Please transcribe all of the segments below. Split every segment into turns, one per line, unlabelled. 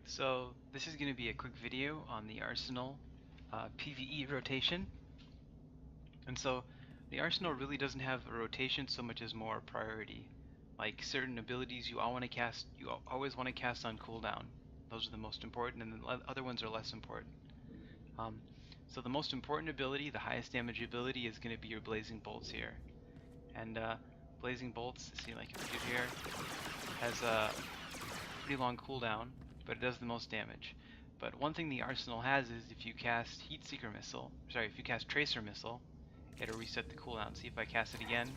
So this is going to be a quick video on the Arsenal PvE rotation. And so the Arsenal really doesn't have a rotation so much as more priority. Like certain abilities you always want to cast on cooldown. Those are the most important, and the other ones are less important. Um, so the most important ability, the highest damage ability, is going to be your Blazing Bolts here. And Blazing Bolts, see, like if I do here, has a pretty long cooldown, but it does the most damage. But one thing the Arsenal has is if you cast if you cast Tracer Missile, it'll reset the cooldown. See, if I cast it again,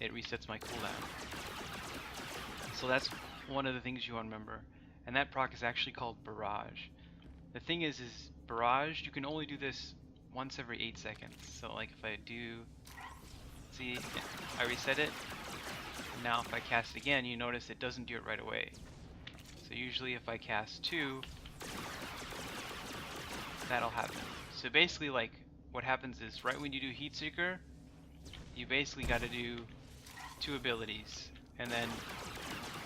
it resets my cooldown. So that's one of the things you want to remember. And that proc is actually called Barrage. The thing is Barrage, you can only do this once every 8 seconds. So like if I do, see, I reset it. And now if I cast again, you notice it doesn't do it right away. So usually if I cast 2, that'll happen. So basically, like, what happens is right when you do Heat Seeker, you basically got to do 2 abilities, and then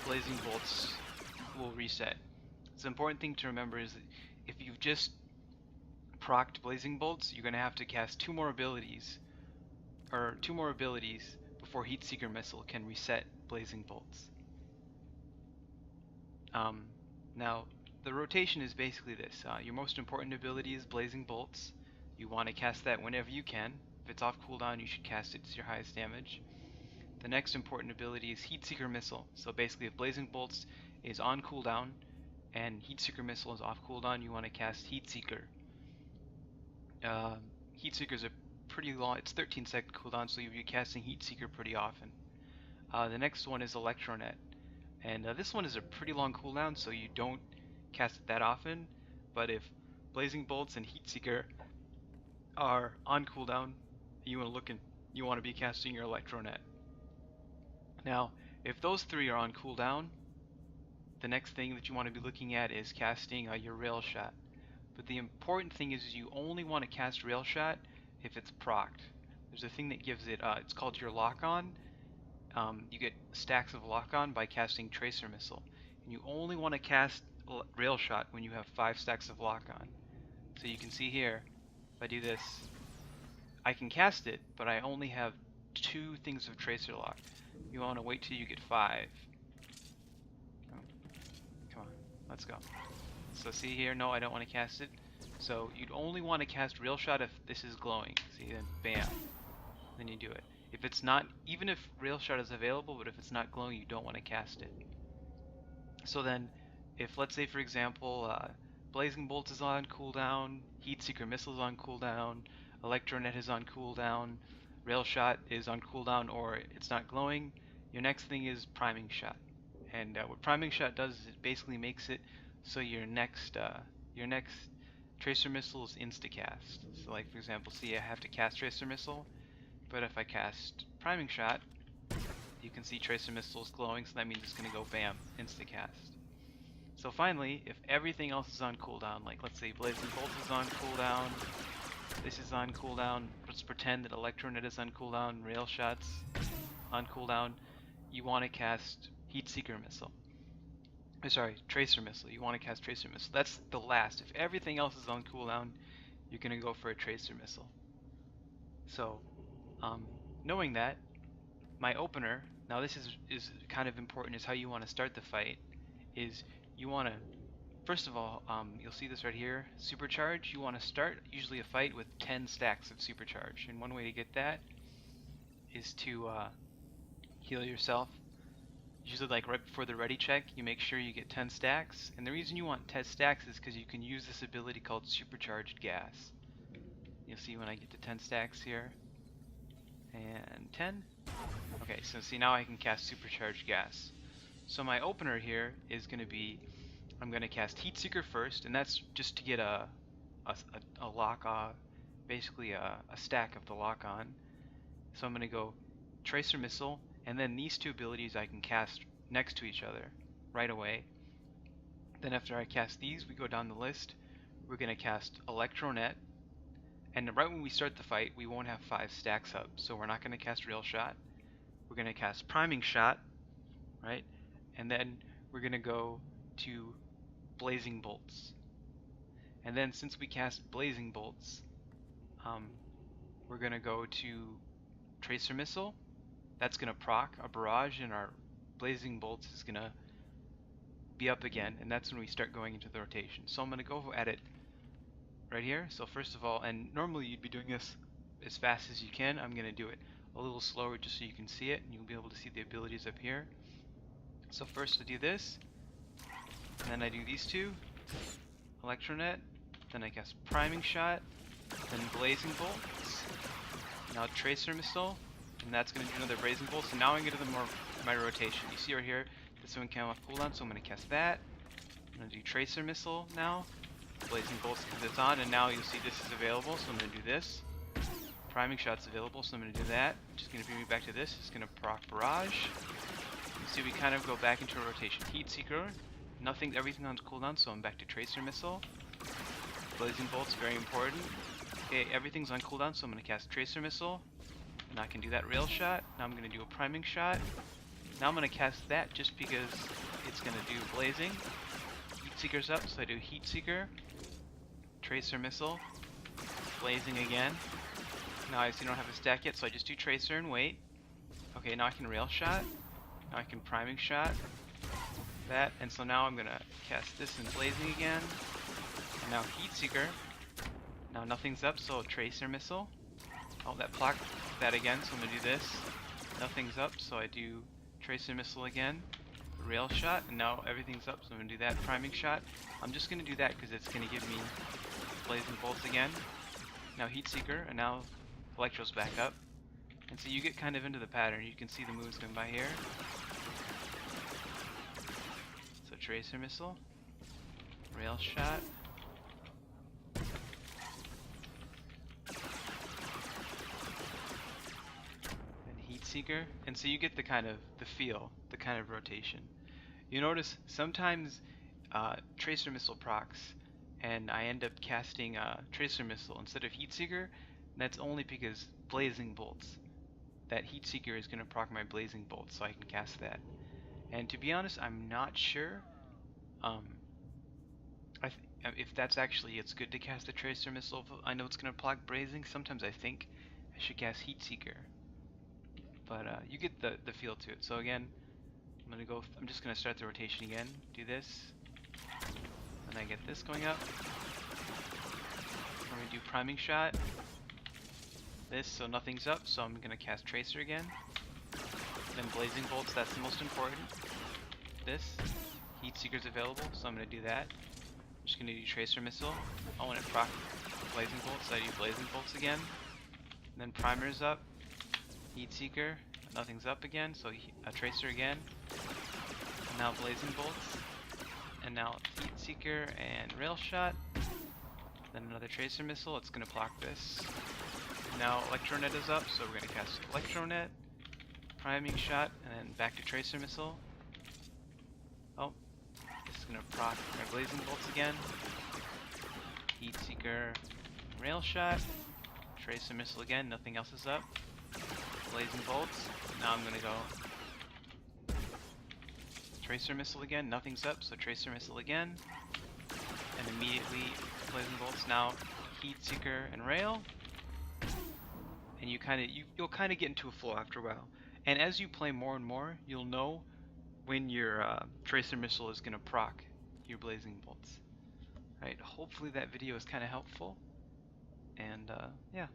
Blazing Bolts will reset. So the important thing to remember is that if you've just procced Blazing Bolts, you're going to have to cast 2 more abilities, before Heat Seeker Missile can reset Blazing Bolts. Now, the rotation is basically this. Your most important ability is Blazing Bolts. You want to cast that whenever you can. If it's off cooldown, you should cast it to your highest damage. The next important ability is Heat Seeker Missile. So basically, if Blazing Bolts is on cooldown and Heat Seeker Missile is off cooldown, you want to cast Heat Seeker. Heat Seeker is a pretty long, it's 13-second cooldown, so you'll be casting Heat Seeker pretty often. The next one is Electronet. And this one is a pretty long cooldown, so you don't cast it that often. But if Blazing Bolts and Heat Seeker are on cooldown, you want to be casting your Electronet. Now, if those 3 are on cooldown, the next thing that you want to be looking at is casting your Rail Shot. But the important thing is you only want to cast Rail Shot if it's procced. There's a thing that gives it, it's called your lock-on. You get stacks of lock-on by casting Tracer Missile. And you only want to cast Rail Shot when you have 5 stacks of lock-on. So you can see here, if I do this, I can cast it, but I only have 2 things of Tracer Lock. You want to wait till you get 5. Come on, let's go. So see here, no, I don't want to cast it. So you'd only want to cast Rail Shot if this is glowing. See, then bam, then you do it. If it's not, even if Rail Shot is available, but if it's not glowing, you don't want to cast it. So then, if let's say for example, Blazing Bolt is on cooldown, Heat Seeker Missile is on cooldown, Electronet is on cooldown, Rail Shot is on cooldown, or it's not glowing, your next thing is Priming Shot. And what Priming Shot does is it basically makes it so your next Tracer Missile is insta-cast. So like for example, see, I have to cast Tracer Missile, but if I cast Priming Shot, you can see Tracer Missile is glowing, so that means it's going to go bam, insta-cast. So finally, if everything else is on cooldown, like let's say Blazing Bolt is on cooldown, this is on cooldown, let's pretend that Electronet is on cooldown, Rail Shot's on cooldown, you want to cast Heat Seeker Missile. Sorry, Tracer Missile. You want to cast Tracer Missile. That's the last. If everything else is on cooldown, you're going to go for a Tracer Missile. So, knowing that, my opener, now this is kind of important, is how you want to start the fight, is you want to, first of all, you'll see this right here, Supercharge. You want to start usually a fight with 10 stacks of Supercharge. And one way to get that is to heal yourself. Usually like right before the ready check, you make sure you get 10 stacks. And the reason you want 10 stacks is because you can use this ability called Supercharged Gas. You'll see when I get to 10 stacks here. And 10. Okay, so see, now I can cast Supercharged Gas. So my opener here is going to be, I'm going to cast Heat Seeker first, and that's just to get a lock, basically a stack of the lock on. So I'm going to go Tracer Missile, and then these 2 abilities I can cast next to each other right away. Then after I cast these, we go down the list. We're going to cast Electronet, and right when we start the fight, we won't have 5 stacks up, so we're not going to cast Rail Shot. We're going to cast Priming Shot, right? And then we're going to go to blazing bolts. And then since we cast blazing bolts, we're gonna go to tracer missile. That's gonna proc a barrage, and our blazing bolts is gonna be up again, and that's when we start going into the rotation. So I'm gonna go at it right here. So first of all, and normally you'd be doing this as fast as you can, I'm gonna do it a little slower just so you can see it, and you'll be able to see the abilities up here. So first I do this, and then I do these two, Electronet, then I cast priming shot, then blazing bolts, now tracer missile, and that's going to do another blazing bolt. So now I'm going to do my rotation. You see right here, this one came off cooldown, so I'm going to cast that. I'm going to do tracer missile now, blazing bolts because it's on, and now you'll see this is available, so I'm going to do this. Priming shot's available, so I'm going to do that. Just going to bring me back to this. It's going to proc barrage. You see we kind of go back into a rotation. Heat seeker, everything on cooldown, so I'm back to tracer missile. Blazing bolts, very important. Okay, everything's on cooldown, so I'm going to cast tracer missile, and I can do that rail shot. Now I'm going to do a priming shot. Now I'm going to cast that just because it's going to do blazing. Heat seeker's up, so I do heat seeker, tracer missile, blazing again. Now I see I don't have a stack yet, so I just do tracer and wait. Okay, now I can rail shot. Now I can priming shot. That, and so now I'm gonna cast this in blazing again. And now heat seeker. Now nothing's up, so tracer missile. Oh, that blocked that again, so I'm gonna do this. Nothing's up, so I do tracer missile again. Rail shot, and now everything's up, so I'm gonna do that. Priming shot. I'm just gonna do that because it's gonna give me blazing bolts again. Now heat seeker, and now electro's back up. And so you get kind of into the pattern. You can see the moves going by here. So tracer missile, rail shot, and heat seeker. And so you get the kind of the kind of rotation. You notice sometimes tracer missile procs, and I end up casting tracer missile instead of heat seeker. That's only because blazing bolts. That heat seeker is going to proc my blazing bolts, so I can cast that. And to be honest, I'm not sure if that's actually, it's good to cast the tracer missile. I know it's going to proc blazing. Sometimes I think I should cast heat seeker, but you get the feel to it. So again, I'm just going to start the rotation again. Do this, and I get this going up. I'm going to do priming shot. This, so nothing's up, so I'm going to cast tracer again. Then blazing bolts, that's the most important. This, heat seeker's available, so I'm going to do that. I'm just going to do tracer missile. I want to proc blazing bolts, so I do blazing bolts again. And then primer's up, heat seeker, nothing's up again, so tracer again. And now blazing bolts. And now heat seeker and rail shot. Then another tracer missile, it's going to block this. Now Electronet is up, so we're going to cast Electronet, priming shot, and then back to tracer missile. Oh, this is going to proc our blazing bolts again. Heat seeker, rail shot, tracer missile again, nothing else is up. Blazing bolts. Now I'm going to go tracer missile again, nothing's up, so tracer missile again. And immediately blazing bolts. Now heat seeker and rail. And you'll kind of get into a flow after a while. And as you play more and more, you'll know when your tracer missile is going to proc your blazing bolts. Right? Hopefully that video is kind of helpful. And yeah.